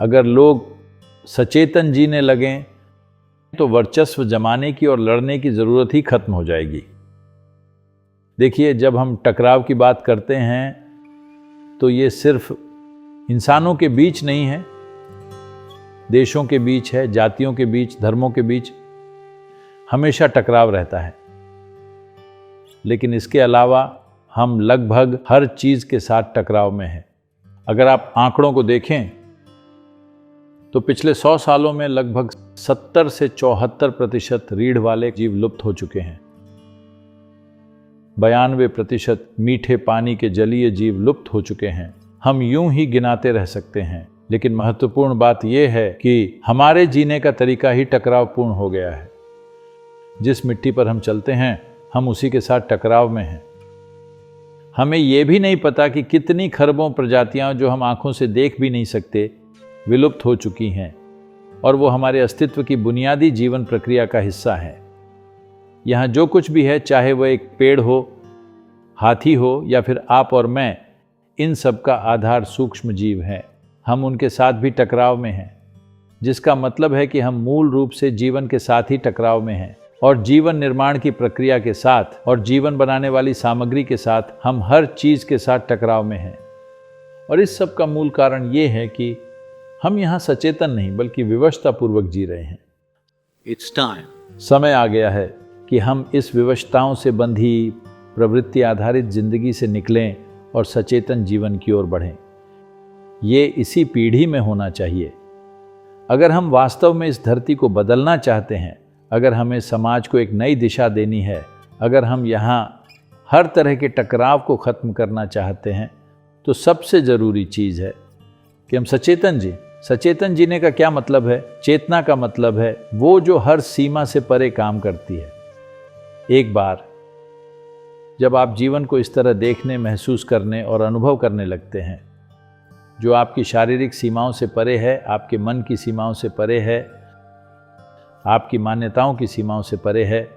अगर लोग सचेतन जीने लगें तो वर्चस्व जमाने की और लड़ने की ज़रूरत ही खत्म हो जाएगी। देखिए, जब हम टकराव की बात करते हैं तो ये सिर्फ इंसानों के बीच नहीं है, देशों के बीच है, जातियों के बीच, धर्मों के बीच हमेशा टकराव रहता है। लेकिन इसके अलावा हम लगभग हर चीज़ के साथ टकराव में हैं। अगर आप आंकड़ों को देखें तो पिछले 100 सालों में लगभग 70 से 74% रीढ़ वाले जीव लुप्त हो चुके हैं। 92% मीठे पानी के जलीय जीव लुप्त हो चुके हैं। हम यूं ही गिनाते रह सकते हैं, लेकिन महत्वपूर्ण बात यह है कि हमारे जीने का तरीका ही टकरावपूर्ण हो गया है। जिस मिट्टी पर हम चलते हैं, हम उसी के साथ टकराव में हैं। हमें यह भी नहीं पता कि कितनी खरबों प्रजातियां जो हम आंखों से देख भी नहीं सकते विलुप्त हो चुकी हैं, और वो हमारे अस्तित्व की बुनियादी जीवन प्रक्रिया का हिस्सा है। यहाँ जो कुछ भी है, चाहे वह एक पेड़ हो, हाथी हो या फिर आप और मैं, इन सब का आधार सूक्ष्म जीव है। हम उनके साथ भी टकराव में हैं, जिसका मतलब है कि हम मूल रूप से जीवन के साथ ही टकराव में हैं, और जीवन निर्माण की प्रक्रिया के साथ और जीवन बनाने वाली सामग्री के साथ हम हर चीज़ के साथ टकराव में हैं। और इस सब का मूल कारण ये है कि हम यहाँ सचेतन नहीं बल्कि विवशतापूर्वक जी रहे हैं। It's time. समय आ गया है कि हम इस विवशताओं से बंधी प्रवृत्ति आधारित जिंदगी से निकलें और सचेतन जीवन की ओर बढ़ें। ये इसी पीढ़ी में होना चाहिए। अगर हम वास्तव में इस धरती को बदलना चाहते हैं, अगर हमें समाज को एक नई दिशा देनी है, अगर हम यहाँ हर तरह के टकराव को ख़त्म करना चाहते हैं, तो सबसे ज़रूरी चीज़ है कि हम सचेतन जी। सचेतन जीने का क्या मतलब है? चेतना का मतलब है वो जो हर सीमा से परे काम करती है। एक बार जब आप जीवन को इस तरह देखने, महसूस करने और अनुभव करने लगते हैं, जो आपकी शारीरिक सीमाओं से परे है, आपके मन की सीमाओं से परे है, आपकी मान्यताओं की सीमाओं से परे है,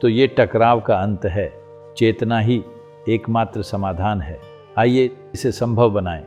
तो ये टकराव का अंत है। चेतना ही एकमात्र समाधान है। आइए इसे संभव बनाएं।